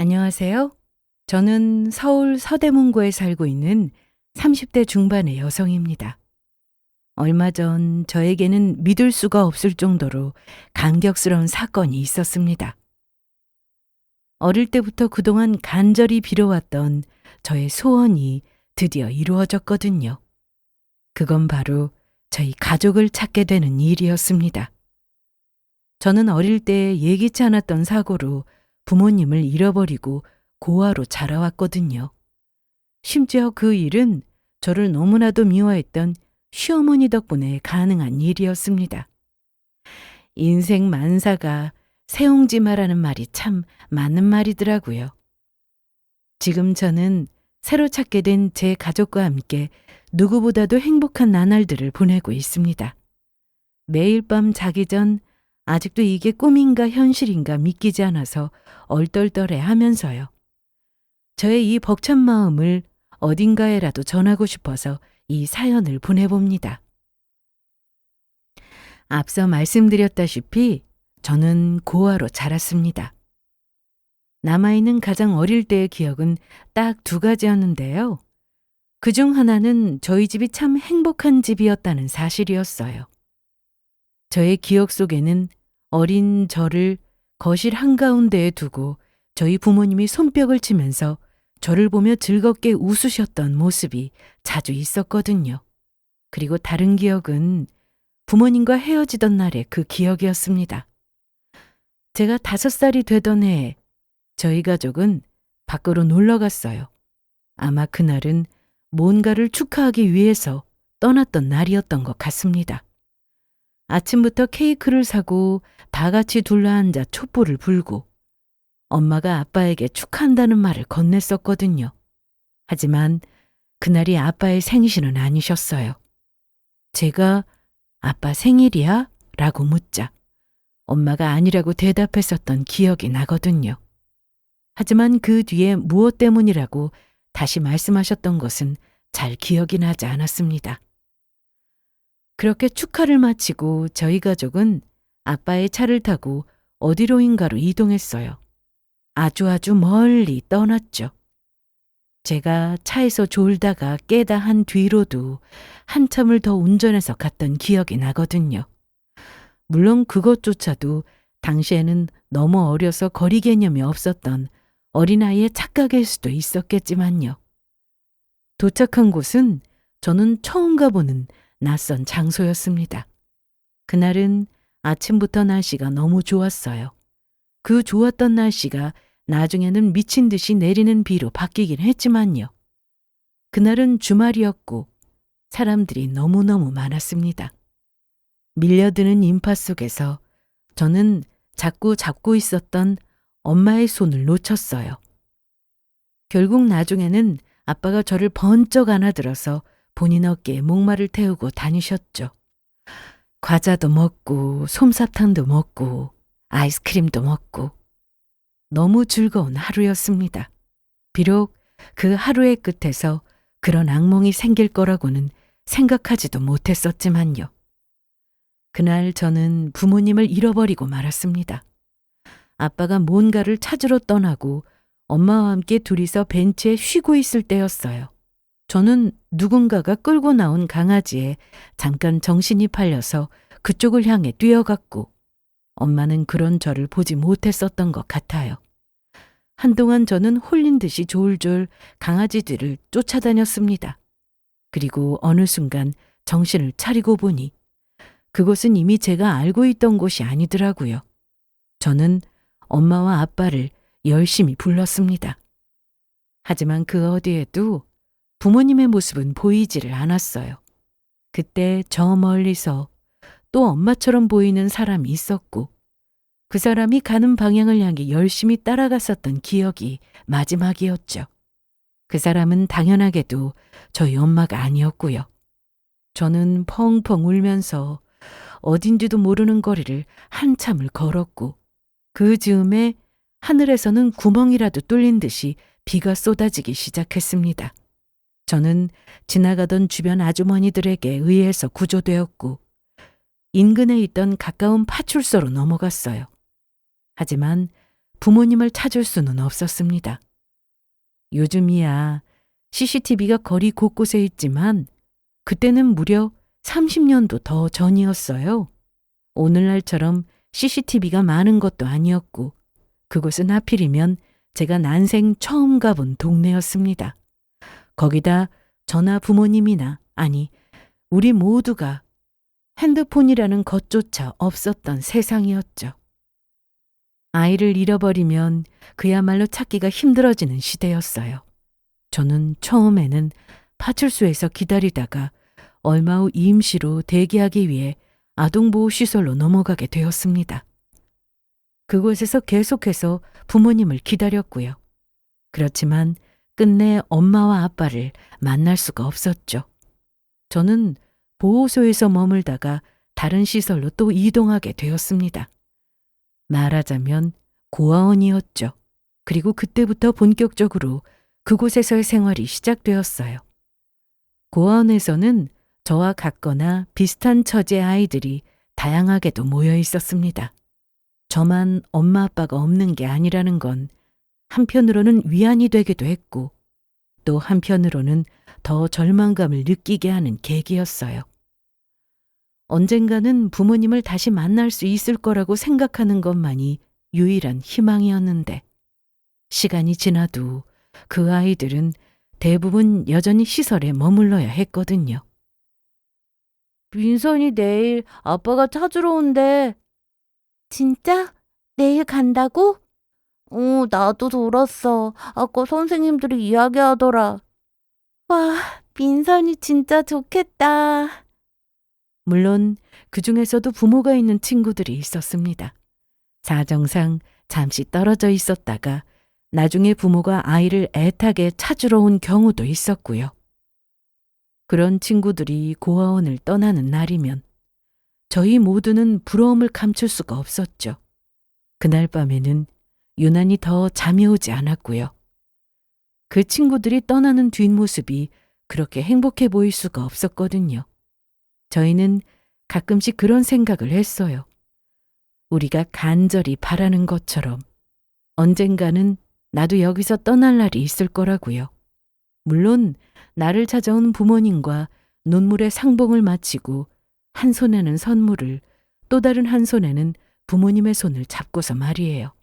안녕하세요. 저는 서울 서대문구에 살고 있는 30대 중반의 여성입니다. 얼마 전 저에게는 믿을 수가 없을 정도로 감격스러운 사건이 있었습니다. 어릴 때부터 그동안 간절히 빌어왔던 저의 소원이 드디어 이루어졌거든요. 그건 바로 저희 가족을 찾게 되는 일이었습니다. 저는 어릴 때 예기치 않았던 사고로 부모님을 잃어버리고 고아로 자라왔거든요. 심지어 그 일은 저를 너무나도 미워했던 시어머니 덕분에 가능한 일이었습니다. 인생 만사가 새옹지마라는 말이 참 맞는 말이더라고요. 지금 저는 새로 찾게 된 제 가족과 함께 누구보다도 행복한 나날들을 보내고 있습니다. 매일 밤 자기 전 아직도 이게 꿈인가 현실인가 믿기지 않아서 얼떨떨해 하면서요. 저의 이 벅찬 마음을 어딘가에라도 전하고 싶어서 이 사연을 보내봅니다. 앞서 말씀드렸다시피 저는 고아로 자랐습니다. 남아있는 가장 어릴 때의 기억은 딱 두 가지였는데요. 그중 하나는 저희 집이 참 행복한 집이었다는 사실이었어요. 저의 기억 속에는 어린 저를 거실 한가운데에 두고 저희 부모님이 손뼉을 치면서 저를 보며 즐겁게 웃으셨던 모습이 자주 있었거든요. 그리고 다른 기억은 부모님과 헤어지던 날의 그 기억이었습니다. 제가 5살이 되던 해에 저희 가족은 밖으로 놀러 갔어요. 아마 그날은 뭔가를 축하하기 위해서 떠났던 날이었던 것 같습니다. 아침부터 케이크를 사고 다 같이 둘러앉아 촛불을 불고 엄마가 아빠에게 축하한다는 말을 건넸었거든요. 하지만 그날이 아빠의 생신은 아니셨어요. 제가 아빠 생일이야? 라고 묻자 엄마가 아니라고 대답했었던 기억이 나거든요. 하지만 그 뒤에 무엇 때문이라고 다시 말씀하셨던 것은 잘 기억이 나지 않았습니다. 그렇게 축하를 마치고 저희 가족은 아빠의 차를 타고 어디로인가로 이동했어요. 아주 멀리 떠났죠. 제가 차에서 졸다가 깨다 한 뒤로도 한참을 더 운전해서 갔던 기억이 나거든요. 물론 그것조차도 당시에는 너무 어려서 거리 개념이 없었던 어린아이의 착각일 수도 있었겠지만요. 도착한 곳은 저는 처음 가보는 낯선 장소였습니다. 그날은 아침부터 날씨가 너무 좋았어요. 그 좋았던 날씨가 나중에는 미친 듯이 내리는 비로 바뀌긴 했지만요. 그날은 주말이었고 사람들이 너무너무 많았습니다. 밀려드는 인파 속에서 저는 자꾸 잡고 있었던 엄마의 손을 놓쳤어요. 결국 나중에는 아빠가 저를 번쩍 안아들어서 본인 어깨에 목마를 태우고 다니셨죠. 과자도 먹고 솜사탕도 먹고 아이스크림도 먹고 너무 즐거운 하루였습니다. 비록 그 하루의 끝에서 그런 악몽이 생길 거라고는 생각하지도 못했었지만요. 그날 저는 부모님을 잃어버리고 말았습니다. 아빠가 뭔가를 찾으러 떠나고 엄마와 함께 둘이서 벤치에 쉬고 있을 때였어요. 저는 누군가가 끌고 나온 강아지에 잠깐 정신이 팔려서 그쪽을 향해 뛰어갔고 엄마는 그런 저를 보지 못했었던 것 같아요. 한동안 저는 홀린 듯이 졸졸 강아지들을 쫓아다녔습니다. 그리고 어느 순간 정신을 차리고 보니 그곳은 이미 제가 알고 있던 곳이 아니더라고요. 저는 엄마와 아빠를 열심히 불렀습니다. 하지만 그 어디에도 부모님의 모습은 보이지를 않았어요. 그때 저 멀리서 또 엄마처럼 보이는 사람이 있었고 그 사람이 가는 방향을 향해 열심히 따라갔었던 기억이 마지막이었죠. 그 사람은 당연하게도 저희 엄마가 아니었고요. 저는 펑펑 울면서 어딘지도 모르는 거리를 한참을 걸었고 그 즈음에 하늘에서는 구멍이라도 뚫린 듯이 비가 쏟아지기 시작했습니다. 저는 지나가던 주변 아주머니들에게 의해서 구조되었고 인근에 있던 가까운 파출소로 넘어갔어요. 하지만 부모님을 찾을 수는 없었습니다. 요즘이야 CCTV가 거리 곳곳에 있지만 그때는 무려 30년도 더 전이었어요. 오늘날처럼 CCTV가 많은 것도 아니었고 그곳은 하필이면 제가 난생 처음 가본 동네였습니다. 거기다 저나 부모님이나 아니 우리 모두가 핸드폰이라는 것조차 없었던 세상이었죠. 아이를 잃어버리면 그야말로 찾기가 힘들어지는 시대였어요. 저는 처음에는 파출소에서 기다리다가 얼마 후 임시로 대기하기 위해 아동보호시설로 넘어가게 되었습니다. 그곳에서 계속해서 부모님을 기다렸고요. 그렇지만 끝내 엄마와 아빠를 만날 수가 없었죠. 저는 보호소에서 머물다가 다른 시설로 또 이동하게 되었습니다. 말하자면 고아원이었죠. 그리고 그때부터 본격적으로 그곳에서의 생활이 시작되었어요. 고아원에서는 저와 같거나 비슷한 처지의 아이들이 다양하게도 모여 있었습니다. 저만 엄마 아빠가 없는 게 아니라는 건 한편으로는 위안이 되기도 했고 또 한편으로는 더 절망감을 느끼게 하는 계기였어요. 언젠가는 부모님을 다시 만날 수 있을 거라고 생각하는 것만이 유일한 희망이었는데 시간이 지나도 그 아이들은 대부분 여전히 시설에 머물러야 했거든요. 민선이 내일 아빠가 찾으러 온대. 진짜? 내일 간다고? 나도 들었어. 아까 선생님들이 이야기하더라. 와, 민선이 진짜 좋겠다. 물론 그 중에서도 부모가 있는 친구들이 있었습니다. 사정상 잠시 떨어져 있었다가 나중에 부모가 아이를 애타게 찾으러 온 경우도 있었고요. 그런 친구들이 고아원을 떠나는 날이면 저희 모두는 부러움을 감출 수가 없었죠. 그날 밤에는 유난히 더 잠이 오지 않았고요. 그 친구들이 떠나는 뒷모습이 그렇게 행복해 보일 수가 없었거든요. 저희는 가끔씩 그런 생각을 했어요. 우리가 간절히 바라는 것처럼 언젠가는 나도 여기서 떠날 날이 있을 거라고요. 물론 나를 찾아온 부모님과 눈물의 상봉을 마치고 한 손에는 선물을 또 다른 한 손에는 부모님의 손을 잡고서 말이에요.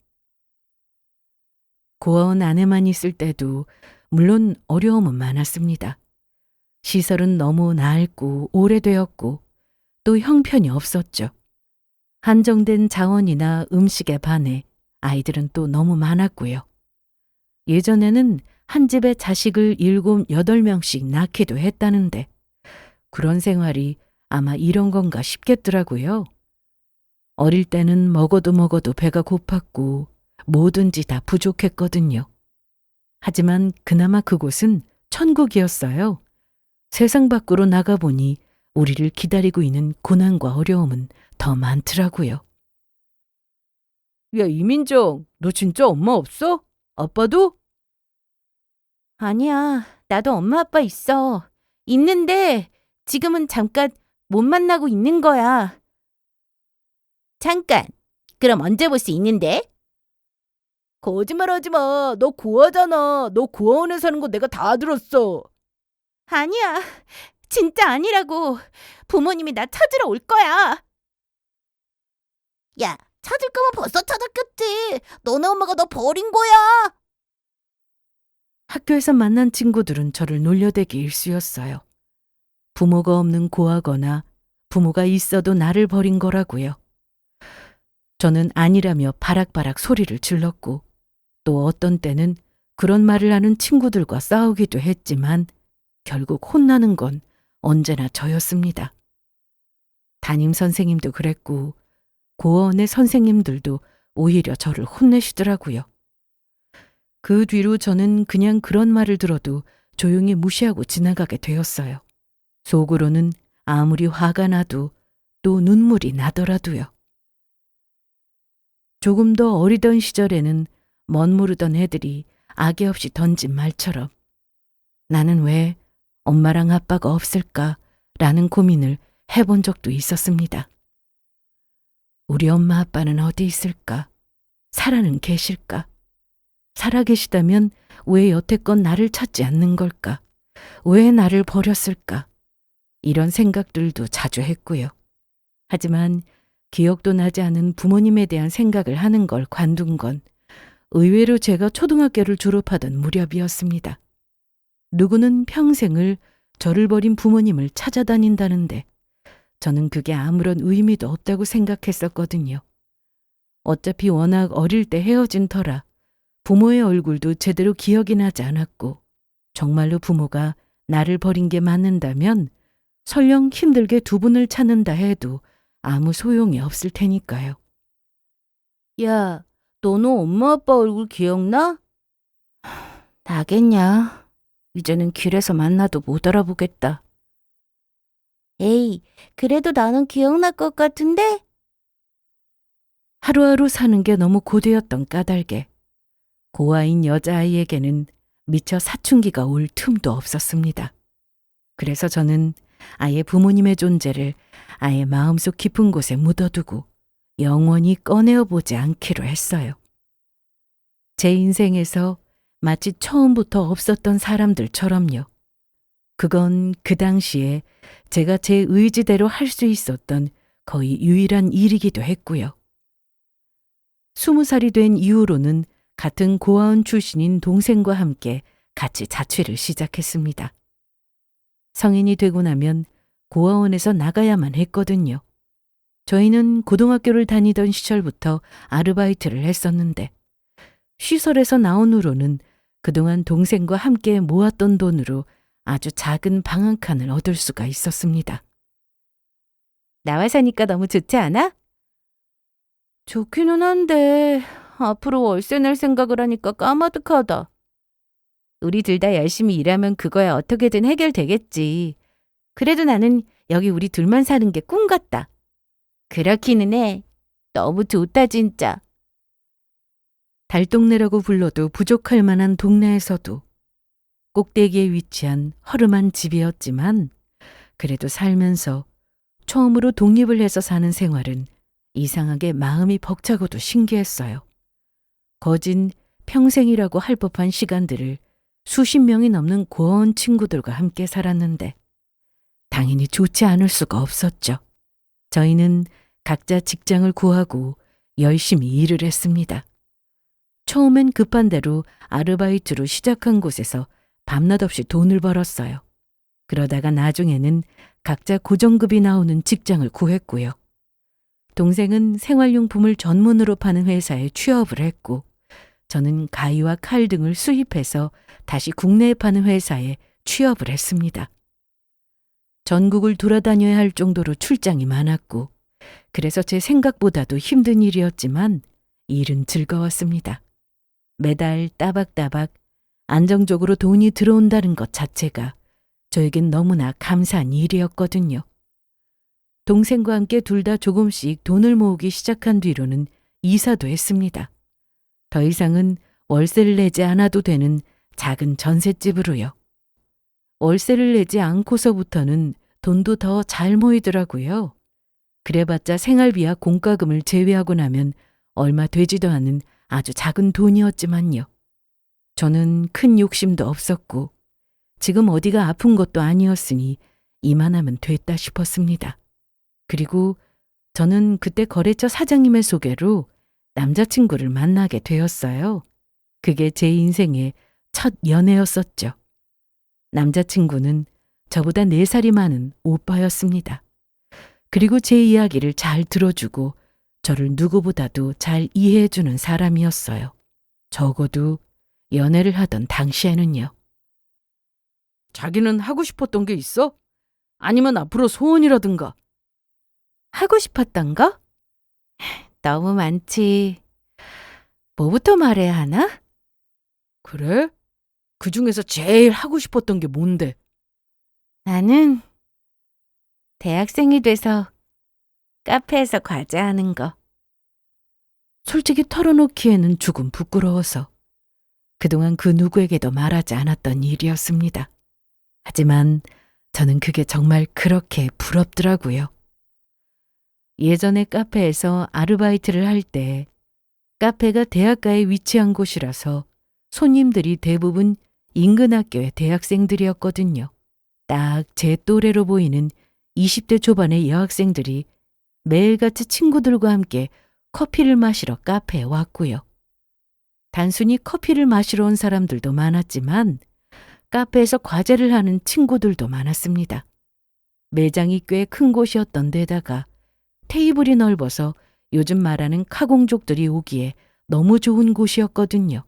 고아원 안에만 있을 때도 물론 어려움은 많았습니다. 시설은 너무 낡고 오래되었고 또 형편이 없었죠. 한정된 자원이나 음식에 반해 아이들은 또 너무 많았고요. 예전에는 한 집에 자식을 7, 8명씩 낳기도 했다는데 그런 생활이 아마 이런 건가 싶겠더라고요. 어릴 때는 먹어도 배가 고팠고 뭐든지 다 부족했거든요. 하지만 그나마 그곳은 천국이었어요. 세상 밖으로 나가보니 우리를 기다리고 있는 고난과 어려움은 더 많더라고요. 야, 이민정, 너 진짜 엄마 없어? 아빠도? 아니야, 나도 엄마 아빠 있어. 있는데 지금은 잠깐 못 만나고 있는 거야. 잠깐, 그럼 언제 볼 수 있는데? 거짓말하지 마. 너 고아잖아. 너 고아원에 사는 거 내가 다 들었어. 아니야, 진짜 아니라고. 부모님이 나 찾으러 올 거야. 야, 찾을 거면 벌써 찾았겠지. 너네 엄마가 너 버린 거야. 학교에서 만난 친구들은 저를 놀려대기 일쑤였어요. 부모가 없는 고아거나 부모가 있어도 나를 버린 거라고요. 저는 아니라며 바락바락 소리를 질렀고 또 어떤 때는 그런 말을 하는 친구들과 싸우기도 했지만 결국 혼나는 건 언제나 저였습니다. 담임 선생님도 그랬고 고아원의 선생님들도 오히려 저를 혼내시더라고요. 그 뒤로 저는 그냥 그런 말을 들어도 조용히 무시하고 지나가게 되었어요. 속으로는 아무리 화가 나도 또 눈물이 나더라도요. 조금 더 어리던 시절에는 멋모르던 애들이 악의 없이 던진 말처럼 나는 왜 엄마랑 아빠가 없을까라는 고민을 해본 적도 있었습니다. 우리 엄마 아빠는 어디 있을까? 살아는 계실까? 살아 계시다면 왜 여태껏 나를 찾지 않는 걸까? 왜 나를 버렸을까? 이런 생각들도 자주 했고요. 하지만 기억도 나지 않은 부모님에 대한 생각을 하는 걸 관둔 건 의외로 제가 초등학교를 졸업하던 무렵이었습니다. 누구는 평생을 저를 버린 부모님을 찾아다닌다는데 저는 그게 아무런 의미도 없다고 생각했었거든요. 어차피 워낙 어릴 때 헤어진 터라 부모의 얼굴도 제대로 기억이 나지 않았고 정말로 부모가 나를 버린 게 맞는다면 설령 힘들게 두 분을 찾는다 해도 아무 소용이 없을 테니까요. 야, 너는 엄마 아빠 얼굴 기억나? 나겠냐. 이제는 길에서 만나도 못 알아보겠다. 에이, 그래도 나는 기억날 것 같은데? 하루하루 사는 게 너무 고되었던 까닭에 고아인 여자아이에게는 미처 사춘기가 올 틈도 없었습니다. 그래서 저는 아예 부모님의 존재를 아예 마음속 깊은 곳에 묻어두고 영원히 꺼내어 보지 않기로 했어요. 제 인생에서 마치 처음부터 없었던 사람들처럼요. 그건 그 당시에 제가 제 의지대로 할 수 있었던 거의 유일한 일이기도 했고요. 20살이 된 이후로는 같은 고아원 출신인 동생과 함께 같이 자취를 시작했습니다. 성인이 되고 나면 고아원에서 나가야만 했거든요. 저희는 고등학교를 다니던 시절부터 아르바이트를 했었는데 시설에서 나온 후로는 그동안 동생과 함께 모았던 돈으로 아주 작은 방 한 칸을 얻을 수가 있었습니다. 나와 사니까 너무 좋지 않아? 좋기는 한데 앞으로 월세 낼 생각을 하니까 까마득하다. 우리 둘 다 열심히 일하면 그거야 어떻게든 해결되겠지. 그래도 나는 여기 우리 둘만 사는 게 꿈 같다. 그렇기는 해. 너무 좋다 진짜. 달동네라고 불러도 부족할 만한 동네에서도 꼭대기에 위치한 허름한 집이었지만 그래도 살면서 처음으로 독립을 해서 사는 생활은 이상하게 마음이 벅차고도 신기했어요. 거진 평생이라고 할 법한 시간들을 수십 명이 넘는 고아원 친구들과 함께 살았는데 당연히 좋지 않을 수가 없었죠. 저희는 각자 직장을 구하고 열심히 일을 했습니다. 처음엔 급한 대로 아르바이트로 시작한 곳에서 밤낮 없이 돈을 벌었어요. 그러다가 나중에는 각자 고정급이 나오는 직장을 구했고요. 동생은 생활용품을 전문으로 파는 회사에 취업을 했고 저는 가위와 칼 등을 수입해서 다시 국내에 파는 회사에 취업을 했습니다. 전국을 돌아다녀야 할 정도로 출장이 많았고 그래서 제 생각보다도 힘든 일이었지만 일은 즐거웠습니다. 매달 따박따박 안정적으로 돈이 들어온다는 것 자체가 저에겐 너무나 감사한 일이었거든요. 동생과 함께 둘 다 조금씩 돈을 모으기 시작한 뒤로는 이사도 했습니다. 더 이상은 월세를 내지 않아도 되는 작은 전셋집으로요. 월세를 내지 않고서부터는 돈도 더 잘 모이더라고요. 그래봤자 생활비와 공과금을 제외하고 나면 얼마 되지도 않은 아주 작은 돈이었지만요. 저는 큰 욕심도 없었고 지금 어디가 아픈 것도 아니었으니 이만하면 됐다 싶었습니다. 그리고 저는 그때 거래처 사장님의 소개로 남자친구를 만나게 되었어요. 그게 제 인생의 첫 연애였었죠. 남자친구는 저보다 4살이 많은 오빠였습니다. 그리고 제 이야기를 잘 들어주고 저를 누구보다도 잘 이해해주는 사람이었어요. 적어도 연애를 하던 당시에는요. 자기는 하고 싶었던 게 있어? 아니면 앞으로 소원이라든가? 하고 싶었던 거? 너무 많지. 뭐부터 말해야 하나? 그래? 그 중에서 제일 하고 싶었던 게 뭔데? 나는 대학생이 돼서 카페에서 과제하는 거. 솔직히 털어놓기에는 조금 부끄러워서 그동안 그 누구에게도 말하지 않았던 일이었습니다. 하지만 저는 그게 정말 그렇게 부럽더라고요. 예전에 카페에서 아르바이트를 할 때 카페가 대학가에 위치한 곳이라서 손님들이 대부분 인근 학교의 대학생들이었거든요. 딱 제 또래로 보이는 20대 초반의 여학생들이 매일같이 친구들과 함께 커피를 마시러 카페에 왔고요. 단순히 커피를 마시러 온 사람들도 많았지만 카페에서 과제를 하는 친구들도 많았습니다. 매장이 꽤 큰 곳이었던 데다가 테이블이 넓어서 요즘 말하는 카공족들이 오기에 너무 좋은 곳이었거든요.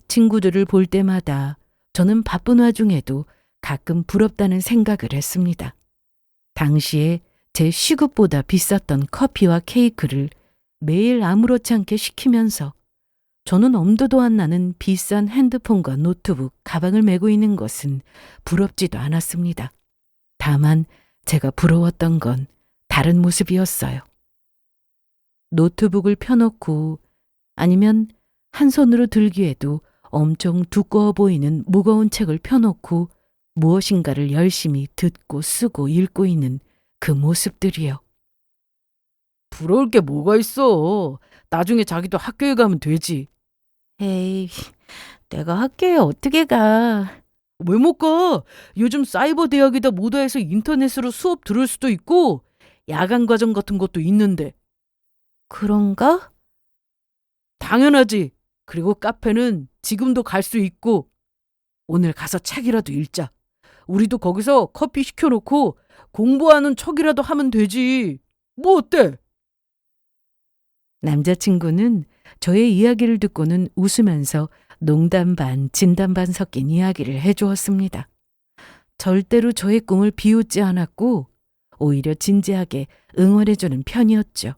친구들을 볼 때마다 저는 바쁜 와중에도 가끔 부럽다는 생각을 했습니다. 당시에 제 시급보다 비쌌던 커피와 케이크를 매일 아무렇지 않게 시키면서 저는 엄두도 안 나는 비싼 핸드폰과 노트북, 가방을 메고 있는 것은 부럽지도 않았습니다. 다만 제가 부러웠던 건 다른 모습이었어요. 노트북을 펴놓고 아니면 한 손으로 들기에도 엄청 두꺼워 보이는 무거운 책을 펴놓고 무엇인가를 열심히 듣고 쓰고 읽고 있는 그 모습들이요. 부러울 게 뭐가 있어. 나중에 자기도 학교에 가면 되지. 에이, 내가 학교에 어떻게 가? 왜 못 가? 요즘 사이버 대학에다 모다해서 인터넷으로 수업 들을 수도 있고 야간 과정 같은 것도 있는데. 그런가? 당연하지. 그리고 카페는 지금도 갈 수 있고 오늘 가서 책이라도 읽자. 우리도 거기서 커피 시켜놓고 공부하는 척이라도 하면 되지. 뭐 어때? 남자친구는 저의 이야기를 듣고는 웃으면서 농담 반 진담 반 섞인 이야기를 해주었습니다. 절대로 저의 꿈을 비웃지 않았고 오히려 진지하게 응원해주는 편이었죠.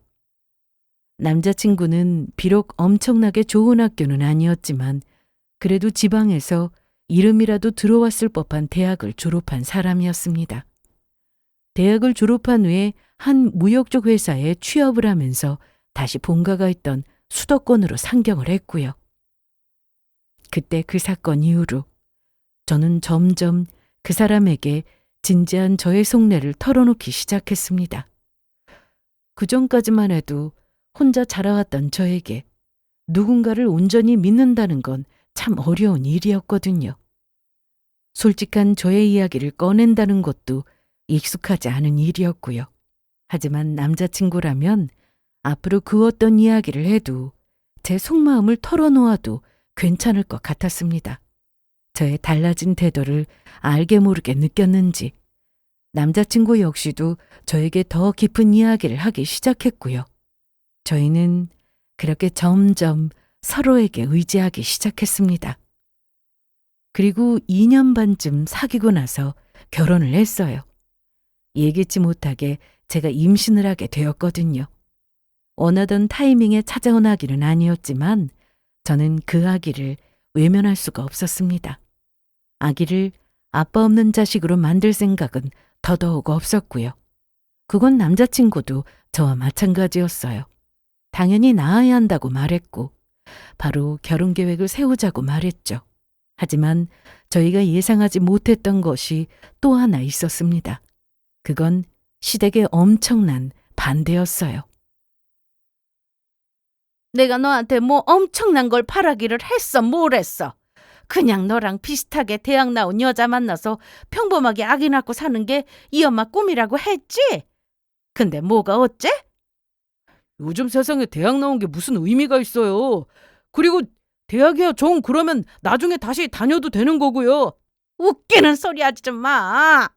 남자친구는 비록 엄청나게 좋은 학교는 아니었지만 그래도 지방에서 이름이라도 들어왔을 법한 대학을 졸업한 사람이었습니다. 대학을 졸업한 후에 한 무역 쪽 회사에 취업을 하면서 다시 본가가 있던 수도권으로 상경을 했고요. 그때 그 사건 이후로 저는 점점 그 사람에게 진지한 저의 속내를 털어놓기 시작했습니다. 그전까지만 해도 혼자 자라왔던 저에게 누군가를 온전히 믿는다는 건 참 어려운 일이었거든요. 솔직한 저의 이야기를 꺼낸다는 것도 익숙하지 않은 일이었고요. 하지만 남자친구라면 앞으로 그 어떤 이야기를 해도 제 속마음을 털어놓아도 괜찮을 것 같았습니다. 저의 달라진 태도를 알게 모르게 느꼈는지 남자친구 역시도 저에게 더 깊은 이야기를 하기 시작했고요. 저희는 그렇게 점점 서로에게 의지하기 시작했습니다. 그리고 2년 반쯤 사귀고 나서 결혼을 했어요. 예기치 못하게 제가 임신을 하게 되었거든요. 원하던 타이밍에 찾아온 아기는 아니었지만 저는 그 아기를 외면할 수가 없었습니다. 아기를 아빠 없는 자식으로 만들 생각은 더더욱 없었고요. 그건 남자친구도 저와 마찬가지였어요. 당연히 낳아야 한다고 말했고 바로 결혼 계획을 세우자고 말했죠. 하지만 저희가 예상하지 못했던 것이 또 하나 있었습니다. 그건 시댁의 엄청난 반대였어요. 내가 너한테 뭐 엄청난 걸 바라기를 했어, 뭘 했어? 그냥 너랑 비슷하게 대학 나온 여자 만나서 평범하게 아기 낳고 사는 게 이 엄마 꿈이라고 했지? 근데 뭐가 어째? 요즘 세상에 대학 나온 게 무슨 의미가 있어요. 그리고 대학이야 정 그러면 나중에 다시 다녀도 되는 거고요. 웃기는 소리 하지 좀 마.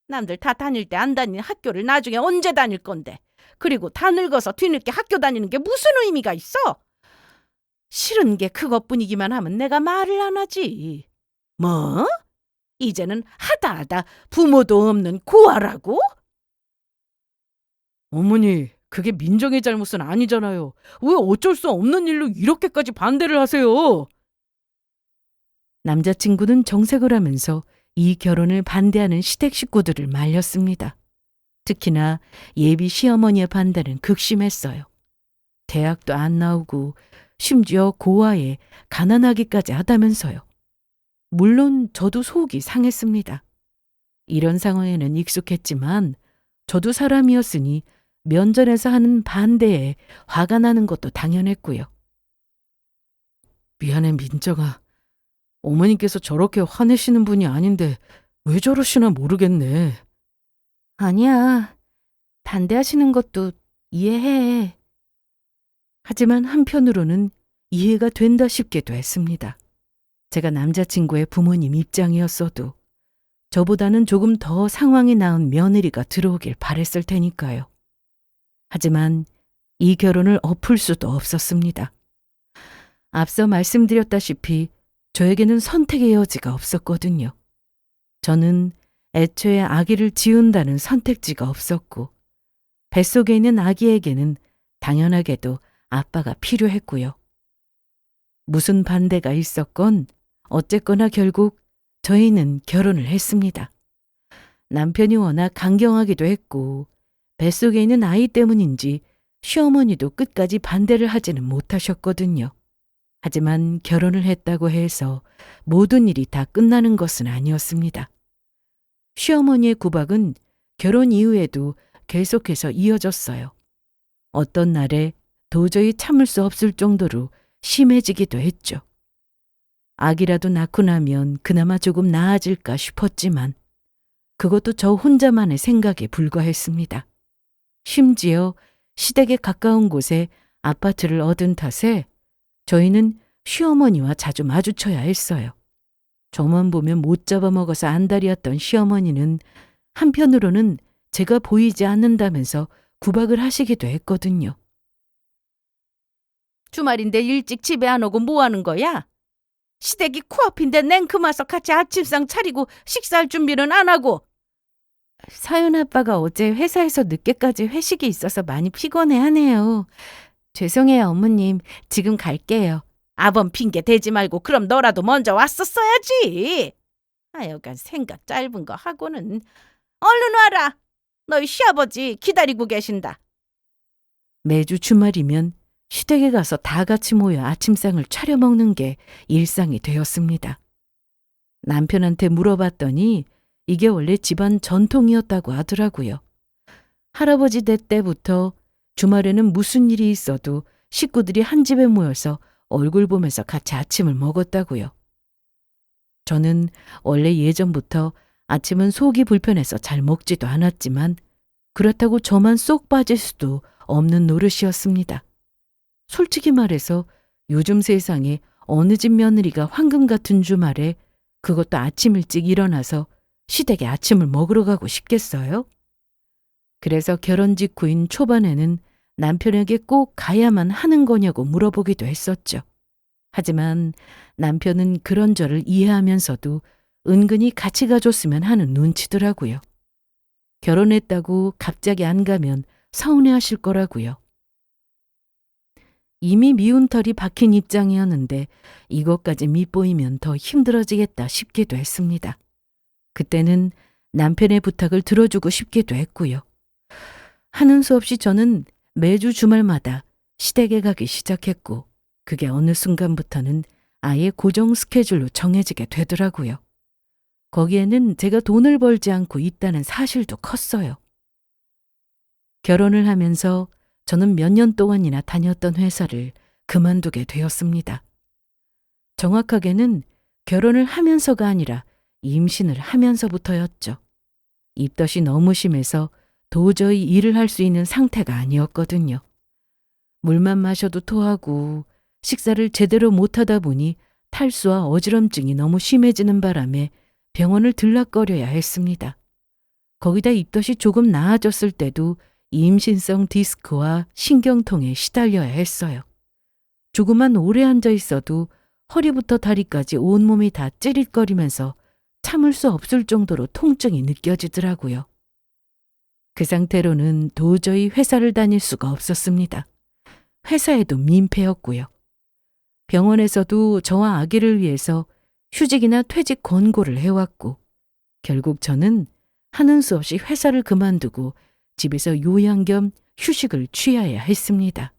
남들 다 다닐 때 안 다니는 학교를 나중에 언제 다닐 건데. 그리고 다 늙어서 뒤늦게 학교 다니는 게 무슨 의미가 있어? 싫은 게 그것뿐이기만 하면 내가 말을 안 하지. 뭐? 이제는 하다 부모도 없는 고아라고? 어머니, 그게 민정의 잘못은 아니잖아요. 왜 어쩔 수 없는 일로 이렇게까지 반대를 하세요? 남자친구는 정색을 하면서 이 결혼을 반대하는 시댁 식구들을 말렸습니다. 특히나 예비 시어머니의 반대는 극심했어요. 대학도 안 나오고 심지어 고아에 가난하기까지 하다면서요. 물론 저도 속이 상했습니다. 이런 상황에는 익숙했지만 저도 사람이었으니 면전에서 하는 반대에 화가 나는 것도 당연했고요. 미안해, 민정아. 어머니께서 저렇게 화내시는 분이 아닌데 왜 저러시나 모르겠네. 아니야. 반대하시는 것도 이해해. 하지만 한편으로는 이해가 된다 싶기도 했습니다. 제가 남자친구의 부모님 입장이었어도 저보다는 조금 더 상황이 나은 며느리가 들어오길 바랬을 테니까요. 하지만 이 결혼을 엎을 수도 없었습니다. 앞서 말씀드렸다시피 저에게는 선택의 여지가 없었거든요. 저는 애초에 아기를 지운다는 선택지가 없었고 뱃속에 있는 아기에게는 당연하게도 아빠가 필요했고요. 무슨 반대가 있었건 어쨌거나 결국 저희는 결혼을 했습니다. 남편이 워낙 강경하기도 했고 뱃속에 있는 아이 때문인지 시어머니도 끝까지 반대를 하지는 못하셨거든요. 하지만 결혼을 했다고 해서 모든 일이 다 끝나는 것은 아니었습니다. 시어머니의 구박은 결혼 이후에도 계속해서 이어졌어요. 어떤 날에 도저히 참을 수 없을 정도로 심해지기도 했죠. 아기라도 낳고 나면 그나마 조금 나아질까 싶었지만 그것도 저 혼자만의 생각에 불과했습니다. 심지어 시댁에 가까운 곳에 아파트를 얻은 탓에 저희는 시어머니와 자주 마주쳐야 했어요. 저만 보면 못 잡아먹어서 안달이었던 시어머니는 한편으로는 제가 보이지 않는다면서 구박을 하시기도 했거든요. 주말인데 일찍 집에 안 오고 뭐 하는 거야? 시댁이 코앞인데 냉큼 와서 같이 아침상 차리고 식사할 준비는 안 하고. 사윤 아빠가 어제 회사에서 늦게까지 회식이 있어서 많이 피곤해하네요. 죄송해요, 어머님. 지금 갈게요. 아범 핑계 대지 말고 그럼 너라도 먼저 왔었어야지. 하여간 생각 짧은 거 하고는. 얼른 와라. 너희 시아버지 기다리고 계신다. 매주 주말이면 시댁에 가서 다 같이 모여 아침상을 차려 먹는 게 일상이 되었습니다. 남편한테 물어봤더니 이게 원래 집안 전통이었다고 하더라고요. 할아버지 대 때부터 주말에는 무슨 일이 있어도 식구들이 한 집에 모여서 얼굴 보면서 같이 아침을 먹었다고요. 저는 원래 예전부터 아침은 속이 불편해서 잘 먹지도 않았지만 그렇다고 저만 쏙 빠질 수도 없는 노릇이었습니다. 솔직히 말해서 요즘 세상에 어느 집 며느리가 황금 같은 주말에 그것도 아침 일찍 일어나서 시댁에 아침을 먹으러 가고 싶겠어요? 그래서 결혼 직후인 초반에는 남편에게 꼭 가야만 하는 거냐고 물어보기도 했었죠. 하지만 남편은 그런 저를 이해하면서도 은근히 같이 가줬으면 하는 눈치더라고요. 결혼했다고 갑자기 안 가면 서운해하실 거라고요. 이미 미운 털이 박힌 입장이었는데 이것까지 밉보이면 더 힘들어지겠다 싶기도 했습니다. 그때는 남편의 부탁을 들어주고 싶기도 했고요. 하는 수 없이 저는 매주 주말마다 시댁에 가기 시작했고 그게 어느 순간부터는 아예 고정 스케줄로 정해지게 되더라고요. 거기에는 제가 돈을 벌지 않고 있다는 사실도 컸어요. 결혼을 하면서 저는 몇 년 동안이나 다녔던 회사를 그만두게 되었습니다. 정확하게는 결혼을 하면서가 아니라 임신을 하면서부터였죠. 입덧이 너무 심해서 도저히 일을 할 수 있는 상태가 아니었거든요. 물만 마셔도 토하고 식사를 제대로 못하다 보니 탈수와 어지럼증이 너무 심해지는 바람에 병원을 들락거려야 했습니다. 거기다 입덧이 조금 나아졌을 때도 임신성 디스크와 신경통에 시달려야 했어요. 조금만 오래 앉아 있어도 허리부터 다리까지 온몸이 다 찌릿거리면서 참을 수 없을 정도로 통증이 느껴지더라고요. 그 상태로는 도저히 회사를 다닐 수가 없었습니다. 회사에도 민폐였고요. 병원에서도 저와 아기를 위해서 휴직이나 퇴직 권고를 해왔고 결국 저는 하는 수 없이 회사를 그만두고 집에서 요양 겸 휴식을 취해야 했습니다.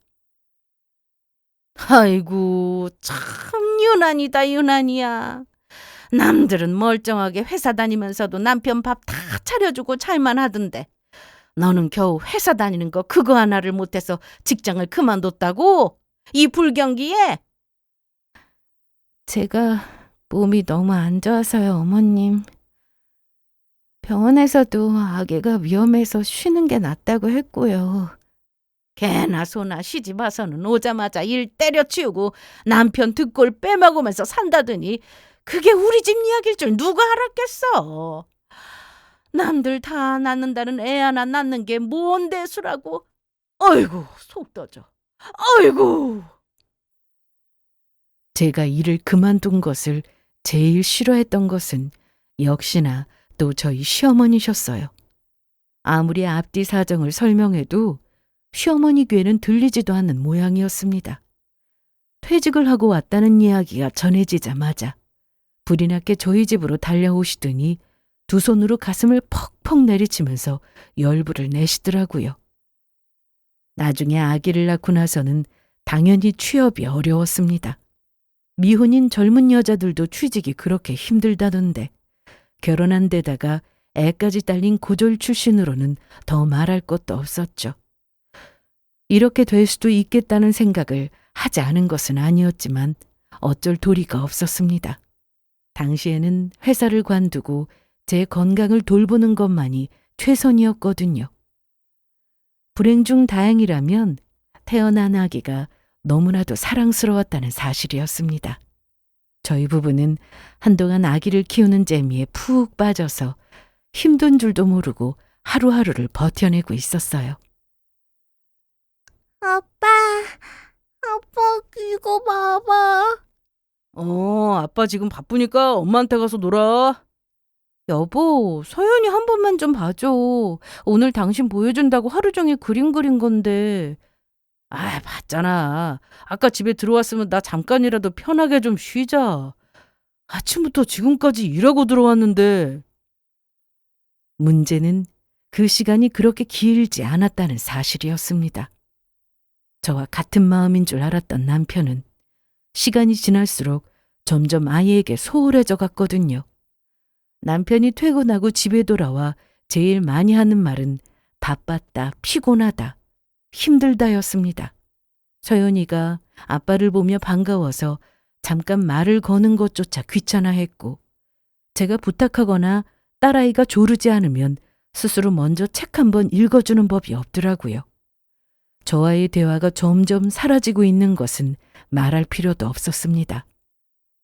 아이고 참 유난이다 유난이야. 남들은 멀쩡하게 회사 다니면서도 남편 밥 다 차려주고 잘만 하던데 너는 겨우 회사 다니는 거 그거 하나를 못해서 직장을 그만뒀다고? 이 불경기에? 제가 몸이 너무 안 좋아서요, 어머님. 병원에서도 아기가 위험해서 쉬는 게 낫다고 했고요. 개나 소나 시집 와서는 오자마자 일 때려치우고 남편 득골 빼먹으면서 산다더니 그게 우리 집 이야기일 줄 누가 알았겠어. 남들 다 낳는다는 애 하나 낳는 게 뭔 대수라고. 어이구 속 터져. 어이구. 제가 일을 그만둔 것을 제일 싫어했던 것은 역시나 또 저희 시어머니셨어요. 아무리 앞뒤 사정을 설명해도 시어머니 귀에는 들리지도 않는 모양이었습니다. 퇴직을 하고 왔다는 이야기가 전해지자마자 불이 났게 저희 집으로 달려오시더니 두 손으로 가슴을 퍽퍽 내리치면서 열불을 내시더라고요. 나중에 아기를 낳고 나서는 당연히 취업이 어려웠습니다. 미혼인 젊은 여자들도 취직이 그렇게 힘들다던데 결혼한 데다가 애까지 딸린 고졸 출신으로는 더 말할 것도 없었죠. 이렇게 될 수도 있겠다는 생각을 하지 않은 것은 아니었지만 어쩔 도리가 없었습니다. 당시에는 회사를 관두고 제 건강을 돌보는 것만이 최선이었거든요. 불행 중 다행이라면 태어난 아기가 너무나도 사랑스러웠다는 사실이었습니다. 저희 부부는 한동안 아기를 키우는 재미에 푹 빠져서 힘든 줄도 모르고 하루하루를 버텨내고 있었어요. 아빠, 이거 봐봐. 아빠 지금 바쁘니까 엄마한테 가서 놀아. 여보, 서연이 한 번만 좀 봐줘. 오늘 당신 보여준다고 하루 종일 그림 그린 건데. 봤잖아. 아까 집에 들어왔으면 나 잠깐이라도 편하게 좀 쉬자. 아침부터 지금까지 일하고 들어왔는데. 문제는 그 시간이 그렇게 길지 않았다는 사실이었습니다. 저와 같은 마음인 줄 알았던 남편은 시간이 지날수록 점점 아이에게 소홀해져 갔거든요. 남편이 퇴근하고 집에 돌아와 제일 많이 하는 말은 바빴다, 피곤하다, 힘들다였습니다. 서연이가 아빠를 보며 반가워서 잠깐 말을 거는 것조차 귀찮아했고 제가 부탁하거나 딸아이가 조르지 않으면 스스로 먼저 책 한 번 읽어주는 법이 없더라고요. 저와의 대화가 점점 사라지고 있는 것은 말할 필요도 없었습니다.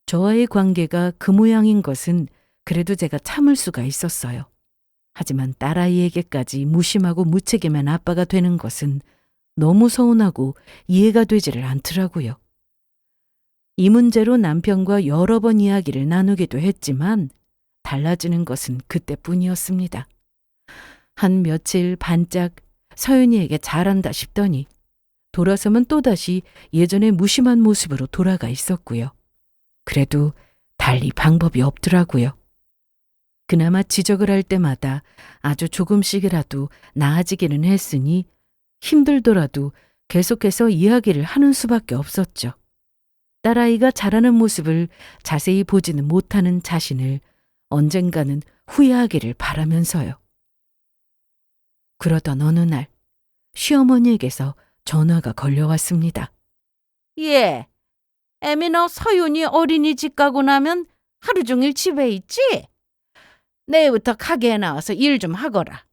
저와의 관계가 그 모양인 것은 그래도 제가 참을 수가 있었어요. 하지만 딸아이에게까지 무심하고 무책임한 아빠가 되는 것은 너무 서운하고 이해가 되지를 않더라고요. 이 문제로 남편과 여러 번 이야기를 나누기도 했지만 달라지는 것은 그때뿐이었습니다. 한 며칠 반짝 서윤이에게 잘한다 싶더니 돌아서면 또다시 예전의 무심한 모습으로 돌아가 있었고요. 그래도 달리 방법이 없더라고요. 그나마 지적을 할 때마다 아주 조금씩이라도 나아지기는 했으니 힘들더라도 계속해서 이야기를 하는 수밖에 없었죠. 딸아이가 자라는 모습을 자세히 보지는 못하는 자신을 언젠가는 후회하기를 바라면서요. 그러던 어느 날 시어머니에게서 전화가 걸려왔습니다. 예. 애미 너 서윤이 어린이집 가고 나면 하루 종일 집에 있지? 내일부터 가게에 나와서 일 좀 하거라.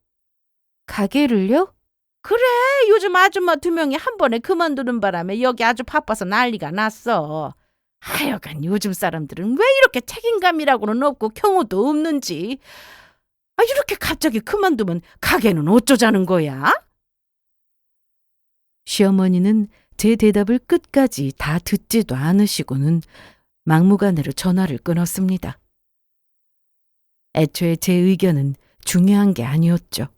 가게를요? 그래, 요즘 아줌마 2명이 한 번에 그만두는 바람에 여기 아주 바빠서 난리가 났어. 하여간 요즘 사람들은 왜 이렇게 책임감이라고는 없고 경우도 없는지. 이렇게 갑자기 그만두면 가게는 어쩌자는 거야? 시어머니는 제 대답을 끝까지 다 듣지도 않으시고는 막무가내로 전화를 끊었습니다. 애초에 제 의견은 중요한 게 아니었죠.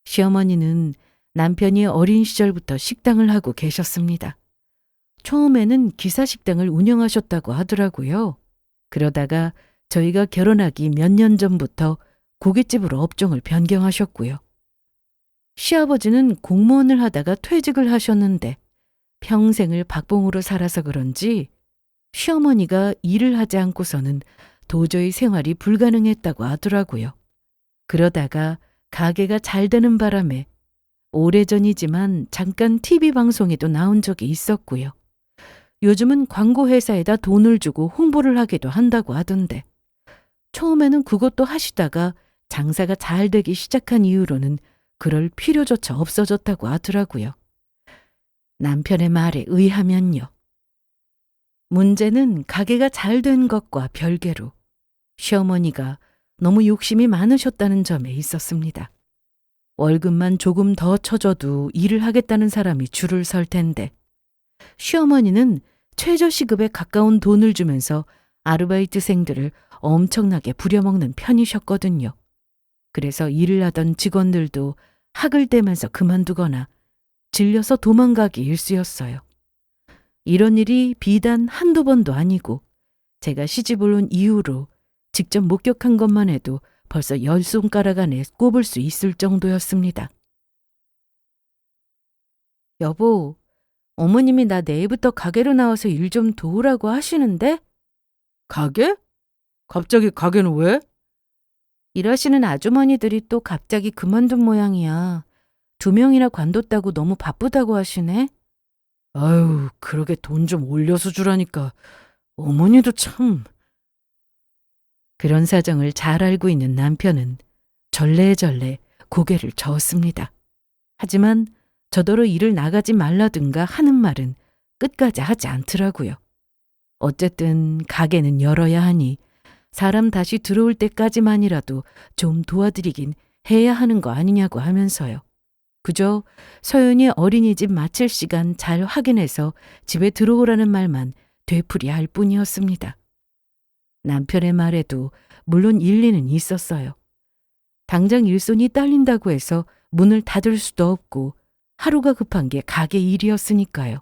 시어머니는 남편이 어린 시절부터 식당을 하고 계셨습니다. 처음에는 기사식당을 운영하셨다고 하더라고요. 그러다가 저희가 결혼하기 몇 년 전부터 고깃집으로 업종을 변경하셨고요. 시아버지는 공무원을 하다가 퇴직을 하셨는데 평생을 박봉으로 살아서 그런지 시어머니가 일을 하지 않고서는 도저히 생활이 불가능했다고 하더라고요. 그러다가 가게가 잘 되는 바람에 오래전이지만 잠깐 TV 방송에도 나온 적이 있었고요. 요즘은 광고회사에다 돈을 주고 홍보를 하기도 한다고 하던데 처음에는 그것도 하시다가 장사가 잘 되기 시작한 이후로는 그럴 필요조차 없어졌다고 하더라고요. 남편의 말에 의하면요. 문제는 가게가 잘 된 것과 별개로 시어머니가 너무 욕심이 많으셨다는 점에 있었습니다. 월급만 조금 더 쳐줘도 일을 하겠다는 사람이 줄을 설 텐데 시어머니는 최저시급에 가까운 돈을 주면서 아르바이트생들을 엄청나게 부려먹는 편이셨거든요. 그래서 일을 하던 직원들도 학을 떼면서 그만두거나 질려서 도망가기 일쑤였어요. 이런 일이 비단 한두 번도 아니고 제가 시집을 온 이후로 직접 목격한 것만 해도 벌써 10손가락 안에 꼽을 수 있을 정도였습니다. 여보, 어머님이 나 내일부터 가게로 나와서 일 좀 도우라고 하시는데? 가게? 갑자기 가게는 왜? 일하시는 아주머니들이 또 갑자기 그만둔 모양이야. 2명이나 관뒀다고 너무 바쁘다고 하시네. 아유, 그러게 돈 좀 올려서 주라니까. 어머니도 참. 그런 사정을 잘 알고 있는 남편은 절레절레 고개를 저었습니다. 하지만 저더러 일을 나가지 말라든가 하는 말은 끝까지 하지 않더라고요. 어쨌든 가게는 열어야 하니 사람 다시 들어올 때까지만이라도 좀 도와드리긴 해야 하는 거 아니냐고 하면서요. 그저 서연이 어린이집 마칠 시간 잘 확인해서 집에 들어오라는 말만 되풀이할 뿐이었습니다. 남편의 말에도 물론 일리는 있었어요. 당장 일손이 딸린다고 해서 문을 닫을 수도 없고 하루가 급한 게 가게 일이었으니까요.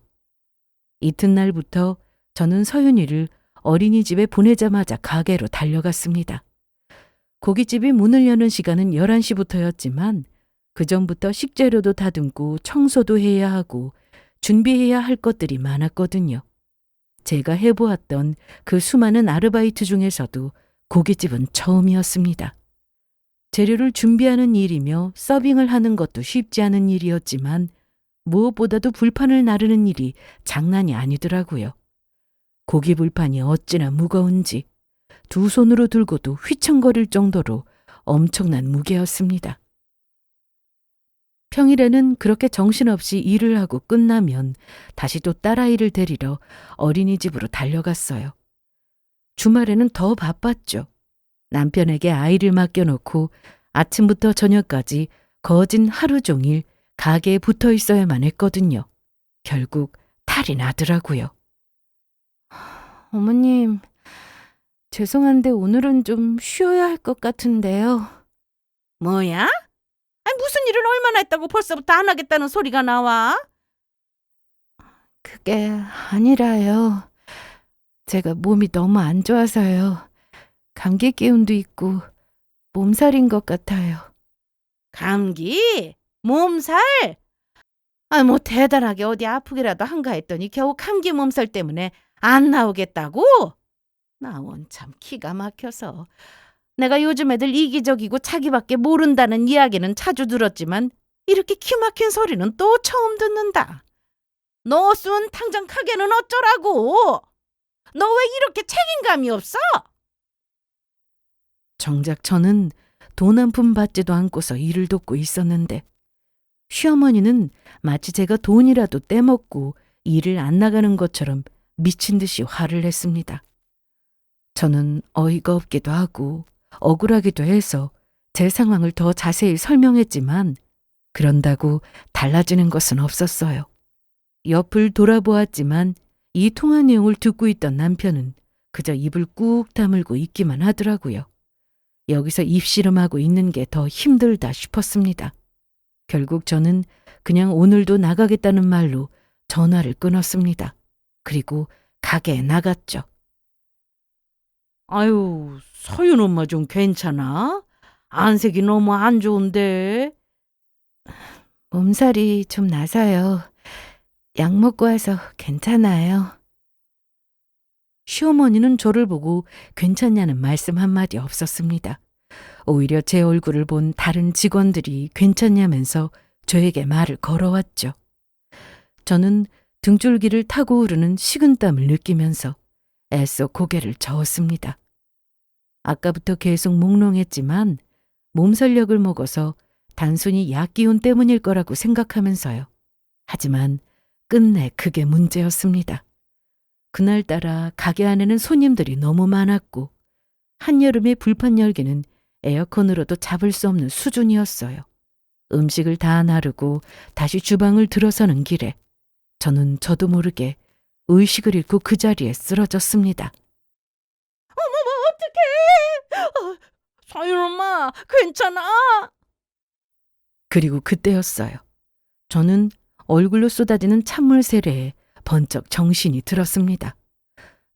이튿날부터 저는 서윤이를 어린이집에 보내자마자 가게로 달려갔습니다. 고깃집이 문을 여는 시간은 11시부터였지만 그 전부터 식재료도 다듬고 청소도 해야 하고 준비해야 할 것들이 많았거든요. 제가 해보았던 그 수많은 아르바이트 중에서도 고깃집은 처음이었습니다. 재료를 준비하는 일이며 서빙을 하는 것도 쉽지 않은 일이었지만 무엇보다도 불판을 나르는 일이 장난이 아니더라고요. 고기 불판이 어찌나 무거운지 2손으로 들고도 휘청거릴 정도로 엄청난 무게였습니다. 평일에는 그렇게 정신없이 일을 하고 끝나면 다시 또 딸아이를 데리러 어린이집으로 달려갔어요. 주말에는 더 바빴죠. 남편에게 아이를 맡겨놓고 아침부터 저녁까지 거진 하루 종일 가게에 붙어 있어야만 했거든요. 결국 탈이 나더라고요. 어머님, 죄송한데 오늘은 좀 쉬어야 할 것 같은데요. 뭐야? 아니, 무슨 일을 얼마나 했다고 벌써부터 안 하겠다는 소리가 나와? 그게 아니라요. 제가 몸이 너무 안 좋아서요. 감기 기운도 있고 몸살인 것 같아요. 감기? 몸살? 아, 뭐 대단하게 어디 아프기라도 한가 했더니 겨우 감기 몸살 때문에 안 나오겠다고? 나 원참 기가 막혀서. 내가 요즘 애들 이기적이고 자기밖에 모른다는 이야기는 자주 들었지만 이렇게 키 막힌 소리는 또 처음 듣는다. 너 쏜 당장 가게는 어쩌라고? 너 왜 이렇게 책임감이 없어? 정작 저는 돈 한 푼 받지도 않고서 일을 돕고 있었는데 시어머니는 마치 제가 돈이라도 떼먹고 일을 안 나가는 것처럼 미친 듯이 화를 냈습니다. 저는 어이가 없기도 하고 억울하기도 해서 제 상황을 더 자세히 설명했지만 그런다고 달라지는 것은 없었어요. 옆을 돌아보았지만 이 통화 내용을 듣고 있던 남편은 그저 입을 꾹 다물고 있기만 하더라고요. 여기서 입씨름하고 있는 게 더 힘들다 싶었습니다. 결국 저는 그냥 오늘도 나가겠다는 말로 전화를 끊었습니다. 그리고 가게에 나갔죠. 아유, 서윤 엄마 좀 괜찮아? 안색이 너무 안 좋은데. 몸살이 좀 나서요. 약 먹고 와서 괜찮아요. 시어머니는 저를 보고 괜찮냐는 말씀 한마디 없었습니다. 오히려 제 얼굴을 본 다른 직원들이 괜찮냐면서 저에게 말을 걸어왔죠. 저는 등줄기를 타고 오르는 식은땀을 느끼면서 애써 고개를 저었습니다. 아까부터 계속 몽롱했지만 몸살력을 먹어서 단순히 약기운 때문일 거라고 생각하면서요. 하지만 끝내 그게 문제였습니다. 그날따라 가게 안에는 손님들이 너무 많았고 한여름의 불판 열기는 에어컨으로도 잡을 수 없는 수준이었어요. 음식을 다 나르고 다시 주방을 들어서는 길에 저는 저도 모르게 의식을 잃고 그 자리에 쓰러졌습니다. 어떡해! 서윤 엄마, 괜찮아? 그리고 그때였어요. 저는 얼굴로 쏟아지는 찬물 세례에 번쩍 정신이 들었습니다.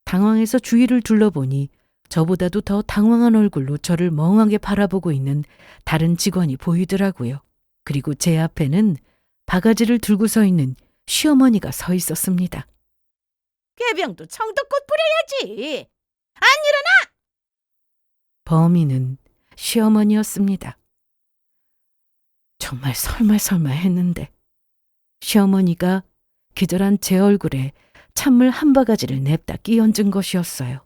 당황해서 주위를 둘러보니 저보다도 더 당황한 얼굴로 저를 멍하게 바라보고 있는 다른 직원이 보이더라고요. 그리고 제 앞에는 바가지를 들고 서 있는 시어머니가 서 있었습니다. 꾀병도 청도꽃 뿌려야지. 범인은 시어머니였습니다. 정말 설마 했는데 시어머니가 기절한 제 얼굴에 찬물 한 바가지를 냅다 끼얹은 것이었어요.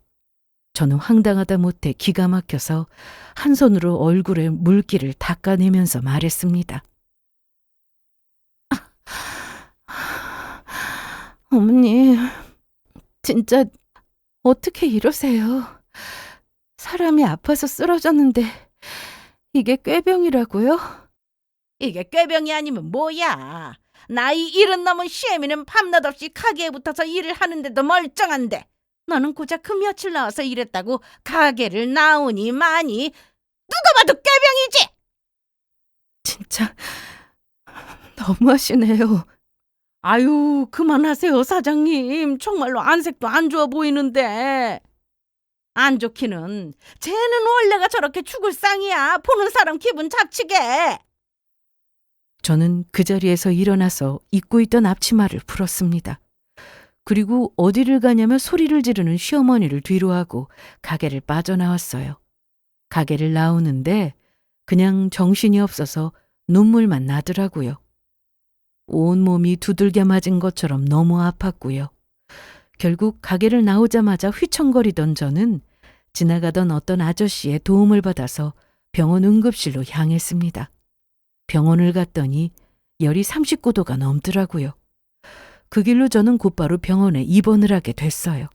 저는 황당하다 못해 기가 막혀서 한 손으로 얼굴에 물기를 닦아내면서 말했습니다. 어머니, 진짜 어떻게 이러세요? 사람이 아파서 쓰러졌는데 이게 꾀병이라고요? 이게 꾀병이 아니면 뭐야? 나이 70 넘은 시애미는 밤낮 없이 가게에 붙어서 일을 하는데도 멀쩡한데 너는 고작 그 며칠 나와서 일했다고 가게를 나오니 마니 누가 봐도 꾀병이지. 진짜 너무하시네요. 아유, 그만하세요, 사장님. 정말로 안색도 안 좋아 보이는데. 안 좋기는 쟤는 원래가 저렇게 죽을 쌍이야. 보는 사람 기분 잡치게. 저는 그 자리에서 일어나서 입고 있던 앞치마를 풀었습니다. 그리고 어디를 가냐며 소리를 지르는 시어머니를 뒤로하고 가게를 빠져나왔어요. 가게를 나오는데 그냥 정신이 없어서 눈물만 나더라고요. 온몸이 두들겨 맞은 것처럼 너무 아팠고요. 결국 가게를 나오자마자 휘청거리던 저는 지나가던 어떤 아저씨의 도움을 받아서 병원 응급실로 향했습니다. 병원을 갔더니 열이 39도가 넘더라고요. 그 길로 저는 곧바로 병원에 입원을 하게 됐어요.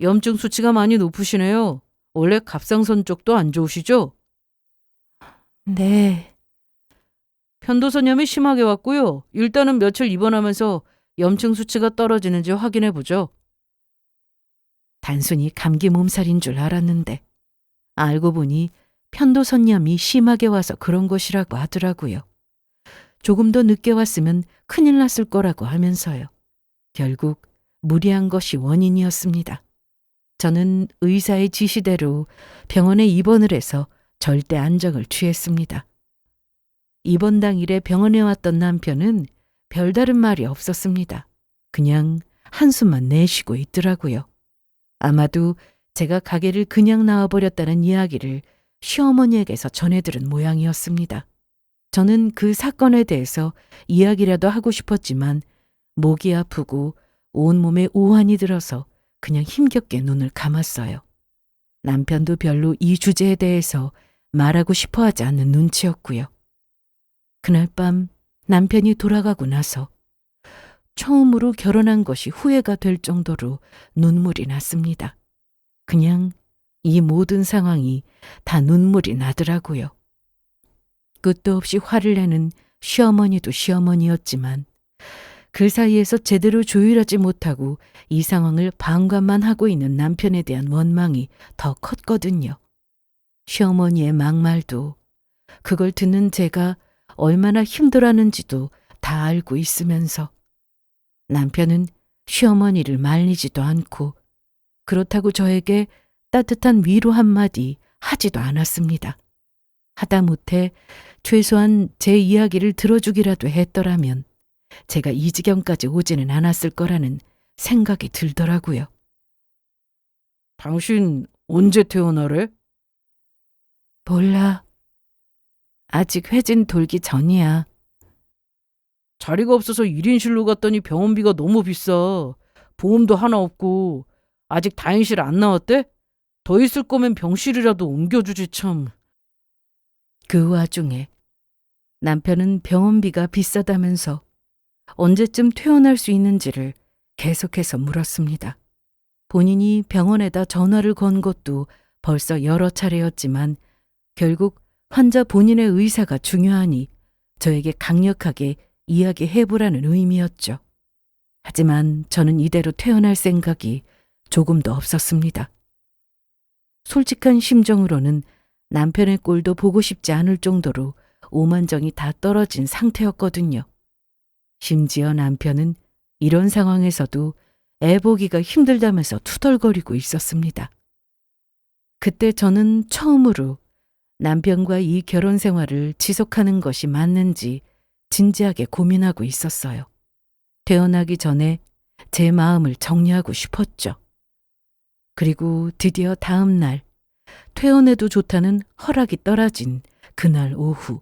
염증 수치가 많이 높으시네요. 원래 갑상선 쪽도 안 좋으시죠? 네. 편도선염이 심하게 왔고요. 일단은 며칠 입원하면서 염증 수치가 떨어지는지 확인해 보죠. 단순히 감기 몸살인 줄 알았는데 알고 보니 편도선염이 심하게 와서 그런 것이라고 하더라고요. 조금 더 늦게 왔으면 큰일 났을 거라고 하면서요. 결국 무리한 것이 원인이었습니다. 저는 의사의 지시대로 병원에 입원을 해서 절대 안정을 취했습니다. 입원 당일에 병원에 왔던 남편은 별다른 말이 없었습니다. 그냥 한숨만 내쉬고 있더라고요. 아마도 제가 가게를 그냥 나와버렸다는 이야기를 시어머니에게서 전해들은 모양이었습니다. 저는 그 사건에 대해서 이야기라도 하고 싶었지만 목이 아프고 온몸에 오한이 들어서 그냥 힘겹게 눈을 감았어요. 남편도 별로 이 주제에 대해서 말하고 싶어 하지 않는 눈치였고요. 그날 밤 남편이 돌아가고 나서 처음으로 결혼한 것이 후회가 될 정도로 눈물이 났습니다. 그냥 이 모든 상황이 다 눈물이 나더라고요. 끝도 없이 화를 내는 시어머니도 시어머니였지만 그 사이에서 제대로 조율하지 못하고 이 상황을 방관만 하고 있는 남편에 대한 원망이 더 컸거든요. 시어머니의 막말도 그걸 듣는 제가 얼마나 힘들었는지도 다 알고 있으면서 남편은 시어머니를 말리지도 않고 그렇다고 저에게 따뜻한 위로 한마디 하지도 않았습니다. 하다못해 최소한 제 이야기를 들어주기라도 했더라면 제가 이 지경까지 오지는 않았을 거라는 생각이 들더라고요. 당신 언제 태어나래? 몰라. 아직 회진 돌기 전이야. 자리가 없어서 1인실로 갔더니 병원비가 너무 비싸. 보험도 하나 없고 아직 다인실 안 나왔대? 더 있을 거면 병실이라도 옮겨주지 참. 그 와중에 남편은 병원비가 비싸다면서 언제쯤 퇴원할 수 있는지를 계속해서 물었습니다. 본인이 병원에다 전화를 건 것도 벌써 여러 차례였지만 결국 환자 본인의 의사가 중요하니 저에게 강력하게 이야기해보라는 의미였죠. 하지만 저는 이대로 퇴원할 생각이 조금도 없었습니다. 솔직한 심정으로는 남편의 꼴도 보고 싶지 않을 정도로 오만정이 다 떨어진 상태였거든요. 심지어 남편은 이런 상황에서도 애 보기가 힘들다면서 투덜거리고 있었습니다. 그때 저는 처음으로 남편과 이 결혼 생활을 지속하는 것이 맞는지 진지하게 고민하고 있었어요. 퇴원하기 전에 제 마음을 정리하고 싶었죠. 그리고 드디어 다음 날 퇴원해도 좋다는 허락이 떨어진 그날 오후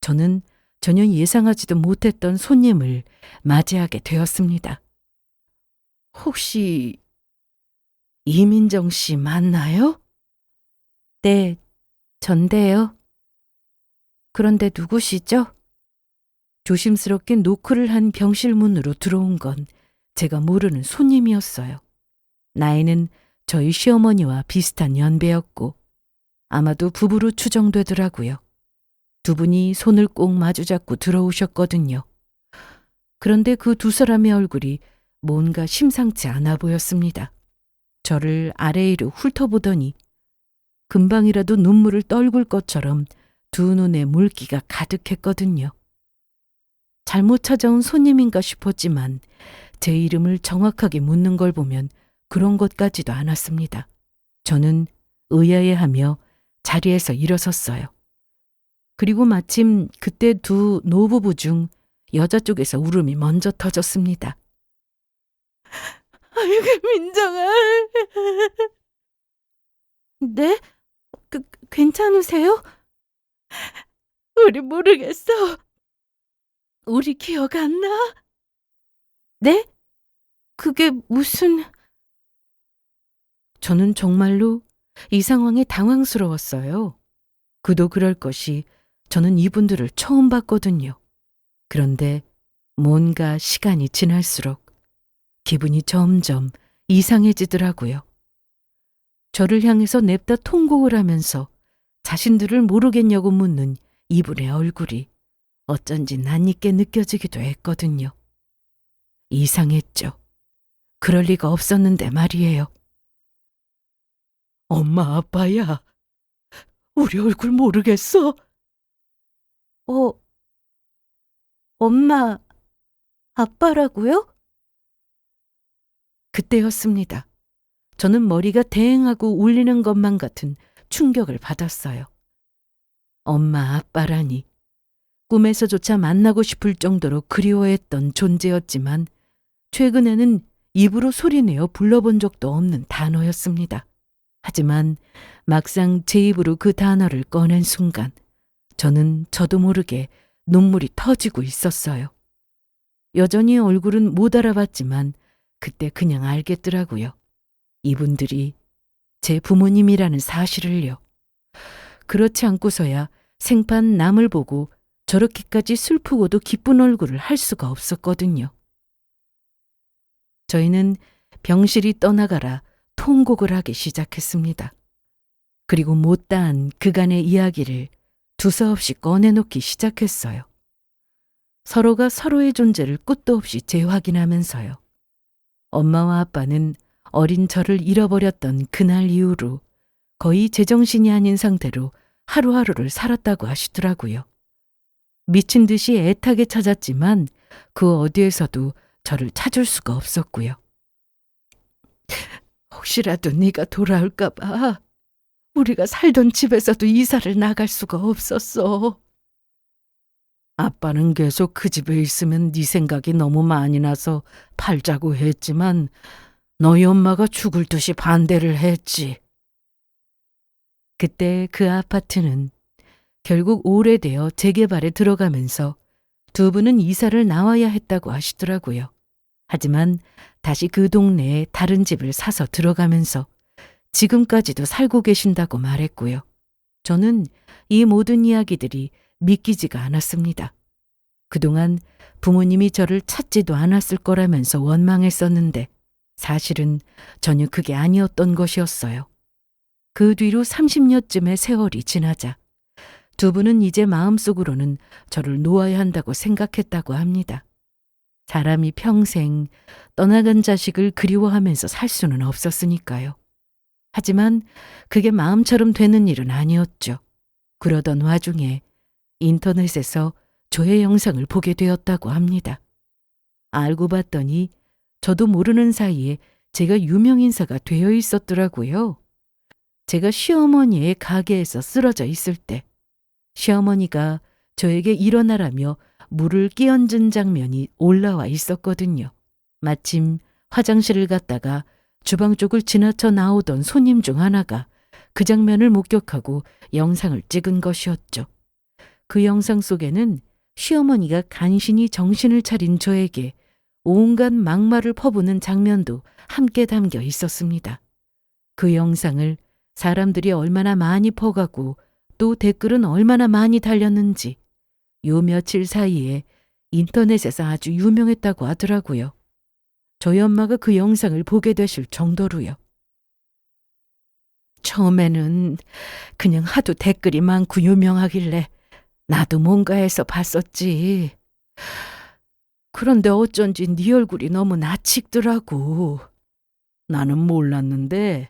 저는 전혀 예상하지도 못했던 손님을 맞이하게 되었습니다. 혹시 이민정 씨 맞나요? 네, 전데요. 그런데 누구시죠? 조심스럽게 노크를 한 병실 문으로 들어온 건 제가 모르는 손님이었어요. 나이는 저희 시어머니와 비슷한 연배였고 아마도 부부로 추정되더라고요. 두 분이 손을 꼭 마주잡고 들어오셨거든요. 그런데 그 두 사람의 얼굴이 뭔가 심상치 않아 보였습니다. 저를 아래위로 훑어보더니 금방이라도 눈물을 떨굴 것처럼 두 눈에 물기가 가득했거든요. 잘못 찾아온 손님인가 싶었지만 제 이름을 정확하게 묻는 걸 보면 그런 것까지도 않았습니다. 저는 의아해하며 자리에서 일어섰어요. 그리고 마침 그때 두 노부부 중 여자 쪽에서 울음이 먼저 터졌습니다. 아이고 민정아. 네? 괜찮으세요? 우리 모르겠어. 우리 기억 안 나? 네? 그게 무슨... 저는 정말로 이 상황에 당황스러웠어요. 그도 그럴 것이 저는 이분들을 처음 봤거든요. 그런데 뭔가 시간이 지날수록 기분이 점점 이상해지더라고요. 저를 향해서 냅다 통곡을 하면서 자신들을 모르겠냐고 묻는 이분의 얼굴이 어쩐지 낯익게 느껴지기도 했거든요. 이상했죠. 그럴 리가 없었는데 말이에요. 엄마, 아빠야. 우리 얼굴 모르겠어? 엄마, 아빠라고요? 그때였습니다. 저는 머리가 대행하고 울리는 것만 같은 충격을 받았어요. 엄마, 아빠라니. 꿈에서조차 만나고 싶을 정도로 그리워했던 존재였지만 최근에는 입으로 소리내어 불러본 적도 없는 단어였습니다. 하지만 막상 제 입으로 그 단어를 꺼낸 순간 저는 저도 모르게 눈물이 터지고 있었어요. 여전히 얼굴은 못 알아봤지만 그때 그냥 알겠더라고요. 이분들이 제 부모님이라는 사실을요. 그렇지 않고서야 생판 남을 보고 저렇게까지 슬프고도 기쁜 얼굴을 할 수가 없었거든요. 저희는 병실이 떠나가라 통곡을 하기 시작했습니다. 그리고 못다한 그간의 이야기를 두서없이 꺼내놓기 시작했어요. 서로가 서로의 존재를 끝도 없이 재확인하면서요. 엄마와 아빠는 어린 저를 잃어버렸던 그날 이후로 거의 제정신이 아닌 상태로 하루하루를 살았다고 하시더라고요. 미친 듯이 애타게 찾았지만 그 어디에서도 저를 찾을 수가 없었고요. 혹시라도 네가 돌아올까 봐 우리가 살던 집에서도 이사를 나갈 수가 없었어. 아빠는 계속 그 집에 있으면 네 생각이 너무 많이 나서 팔자고 했지만 너희 엄마가 죽을 듯이 반대를 했지. 그때 그 아파트는 결국 오래되어 재개발에 들어가면서 두 분은 이사를 나와야 했다고 하시더라고요. 하지만 다시 그 동네에 다른 집을 사서 들어가면서 지금까지도 살고 계신다고 말했고요. 저는 이 모든 이야기들이 믿기지가 않았습니다. 그동안 부모님이 저를 찾지도 않았을 거라면서 원망했었는데 사실은 전혀 그게 아니었던 것이었어요. 그 뒤로 30년쯤의 세월이 지나자 두 분은 이제 마음속으로는 저를 놓아야 한다고 생각했다고 합니다. 사람이 평생 떠나간 자식을 그리워하면서 살 수는 없었으니까요. 하지만 그게 마음처럼 되는 일은 아니었죠. 그러던 와중에 인터넷에서 저의 영상을 보게 되었다고 합니다. 알고 봤더니 저도 모르는 사이에 제가 유명인사가 되어 있었더라고요. 제가 시어머니의 가게에서 쓰러져 있을 때 시어머니가 저에게 일어나라며 물을 끼얹은 장면이 올라와 있었거든요. 마침 화장실을 갔다가 주방 쪽을 지나쳐 나오던 손님 중 하나가 그 장면을 목격하고 영상을 찍은 것이었죠. 그 영상 속에는 시어머니가 간신히 정신을 차린 저에게 온갖 막말을 퍼부는 장면도 함께 담겨 있었습니다. 그 영상을 사람들이 얼마나 많이 퍼가고 또 댓글은 얼마나 많이 달렸는지 요 며칠 사이에 인터넷에서 아주 유명했다고 하더라고요. 저희 엄마가 그 영상을 보게 되실 정도로요. 처음에는 그냥 하도 댓글이 많고 유명하길래 나도 뭔가 해서 봤었지. 그런데 어쩐지 네 얼굴이 너무 낯익더라고. 나는 몰랐는데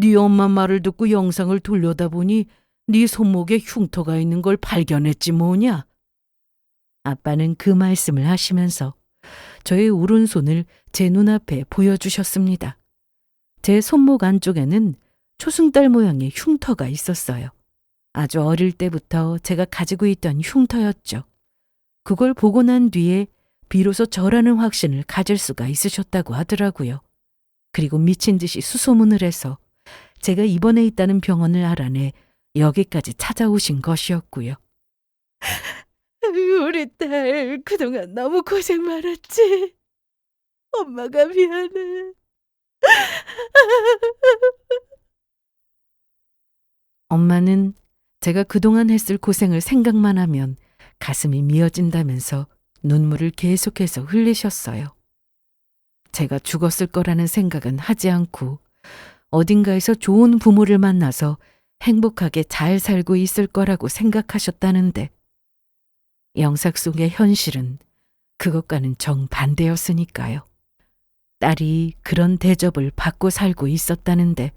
네 엄마 말을 듣고 영상을 돌려다 보니 네 손목에 흉터가 있는 걸 발견했지 뭐냐. 아빠는 그 말씀을 하시면서 저의 오른손을 제 눈앞에 보여주셨습니다. 제 손목 안쪽에는 초승달 모양의 흉터가 있었어요. 아주 어릴 때부터 제가 가지고 있던 흉터였죠. 그걸 보고 난 뒤에 비로소 저라는 확신을 가질 수가 있으셨다고 하더라고요. 그리고 미친 듯이 수소문을 해서 제가 입원해 있다는 병원을 알아내 여기까지 찾아오신 것이었고요. 우리 딸 그동안 너무 고생 많았지. 엄마가 미안해. 엄마는 제가 그동안 했을 고생을 생각만 하면 가슴이 미어진다면서 눈물을 계속해서 흘리셨어요. 제가 죽었을 거라는 생각은 하지 않고 어딘가에서 좋은 부모를 만나서 행복하게 잘 살고 있을 거라고 생각하셨다는데 영상 속의 현실은 그것과는 정반대였으니까요. 딸이 그런 대접을 받고 살고 있었다는데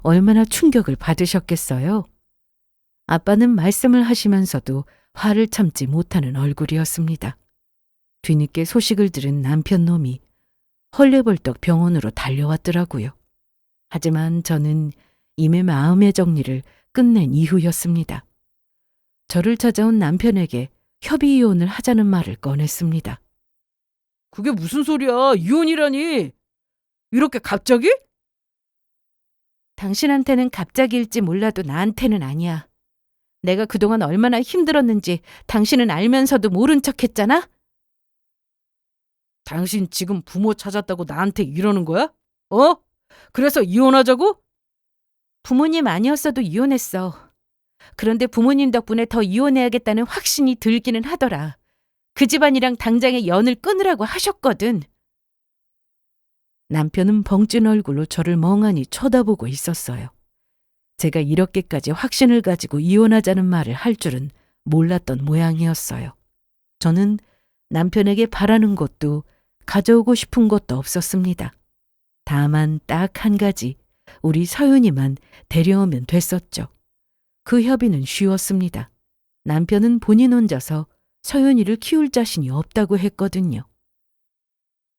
얼마나 충격을 받으셨겠어요? 아빠는 말씀을 하시면서도 화를 참지 못하는 얼굴이었습니다. 뒤늦게 소식을 들은 남편 놈이 헐레벌떡 병원으로 달려왔더라고요. 하지만 저는 이미 마음의 정리를 끝낸 이후였습니다. 저를 찾아온 남편에게 협의 이혼을 하자는 말을 꺼냈습니다. 그게 무슨 소리야? 이혼이라니. 이렇게 갑자기? 당신한테는 갑자기일지 몰라도 나한테는 아니야. 내가 그동안 얼마나 힘들었는지 당신은 알면서도 모른 척했잖아? 당신 지금 부모 찾았다고 나한테 이러는 거야? 어? 그래서 이혼하자고? 부모님 아니었어도 이혼했어. 그런데 부모님 덕분에 더 이혼해야겠다는 확신이 들기는 하더라. 그 집안이랑 당장에 연을 끊으라고 하셨거든. 남편은 벙찐 얼굴로 저를 멍하니 쳐다보고 있었어요. 제가 이렇게까지 확신을 가지고 이혼하자는 말을 할 줄은 몰랐던 모양이었어요. 저는 남편에게 바라는 것도 가져오고 싶은 것도 없었습니다. 다만 딱 한 가지 우리 서윤이만 데려오면 됐었죠. 그 협의는 쉬웠습니다. 남편은 본인 혼자서 서윤이를 키울 자신이 없다고 했거든요.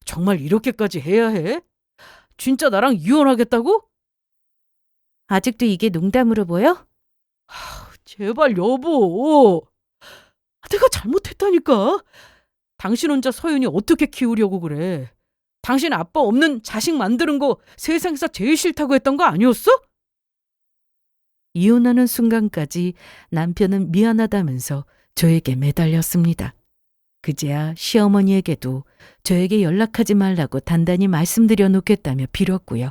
정말 이렇게까지 해야 해? 진짜 나랑 이혼하겠다고? 아직도 이게 농담으로 보여? 제발 여보. 내가 잘못했다니까. 당신 혼자 서윤이 어떻게 키우려고 그래? 당신 아빠 없는 자식 만드는 거 세상에서 제일 싫다고 했던 거 아니었어? 이혼하는 순간까지 남편은 미안하다면서 저에게 매달렸습니다. 그제야 시어머니에게도 저에게 연락하지 말라고 단단히 말씀드려 놓겠다며 빌었고요.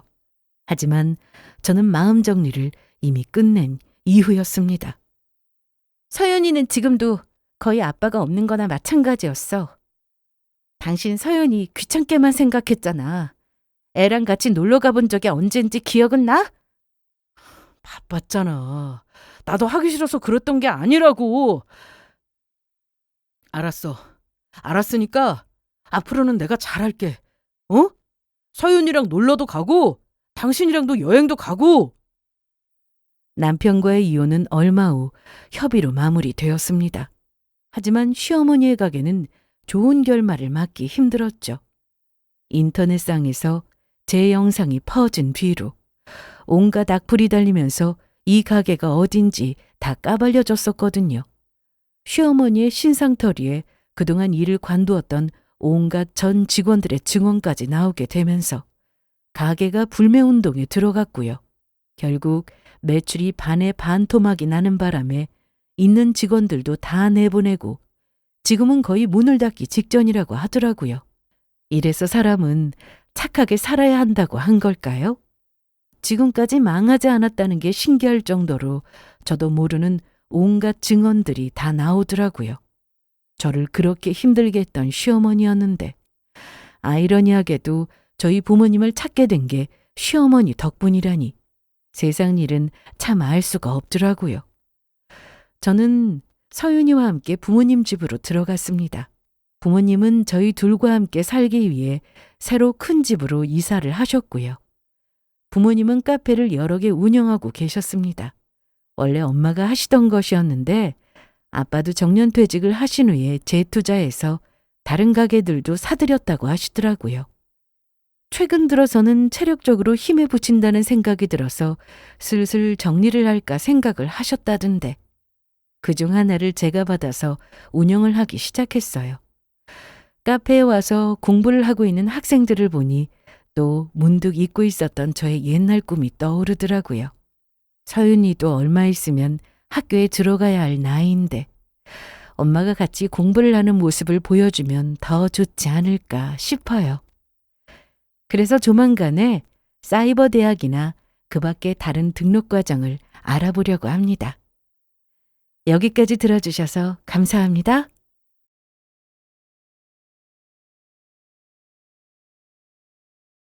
하지만 저는 마음 정리를 이미 끝낸 이후였습니다. 서연이는 지금도 거의 아빠가 없는 거나 마찬가지였어. 당신 서연이 귀찮게만 생각했잖아. 애랑 같이 놀러 가본 적이 언젠지 기억은 나? 바빴잖아. 나도 하기 싫어서 그랬던 게 아니라고. 알았어. 알았으니까 앞으로는 내가 잘할게. 어? 서윤이랑 놀러도 가고 당신이랑도 여행도 가고. 남편과의 이혼은 얼마 후 협의로 마무리되었습니다. 하지만 시어머니의 가게는 좋은 결말을 맞기 힘들었죠. 인터넷상에서 제 영상이 퍼진 뒤로 온갖 악플이 달리면서 이 가게가 어딘지 다 까발려졌었거든요. 시어머니의 신상털이에 그동안 일을 관두었던 온갖 전 직원들의 증언까지 나오게 되면서 가게가 불매운동에 들어갔고요. 결국 매출이 반에 반토막이 나는 바람에 있는 직원들도 다 내보내고 지금은 거의 문을 닫기 직전이라고 하더라고요. 이래서 사람은 착하게 살아야 한다고 한 걸까요? 지금까지 망하지 않았다는 게 신기할 정도로 저도 모르는 온갖 증언들이 다 나오더라고요. 저를 그렇게 힘들게 했던 시어머니였는데 아이러니하게도 저희 부모님을 찾게 된 게 시어머니 덕분이라니 세상 일은 참 알 수가 없더라고요. 저는 서윤이와 함께 부모님 집으로 들어갔습니다. 부모님은 저희 둘과 함께 살기 위해 새로 큰 집으로 이사를 하셨고요. 부모님은 카페를 여러 개 운영하고 계셨습니다. 원래 엄마가 하시던 것이었는데 아빠도 정년퇴직을 하신 후에 재투자해서 다른 가게들도 사들였다고 하시더라고요. 최근 들어서는 체력적으로 힘에 부친다는 생각이 들어서 슬슬 정리를 할까 생각을 하셨다던데 그중 하나를 제가 받아서 운영을 하기 시작했어요. 카페에 와서 공부를 하고 있는 학생들을 보니 또 문득 잊고 있었던 저의 옛날 꿈이 떠오르더라고요. 서윤이도 얼마 있으면 학교에 들어가야 할 나이인데 엄마가 같이 공부를 하는 모습을 보여주면 더 좋지 않을까 싶어요. 그래서 조만간에 사이버 대학이나 그 밖에 다른 등록 과정을 알아보려고 합니다. 여기까지 들어주셔서 감사합니다.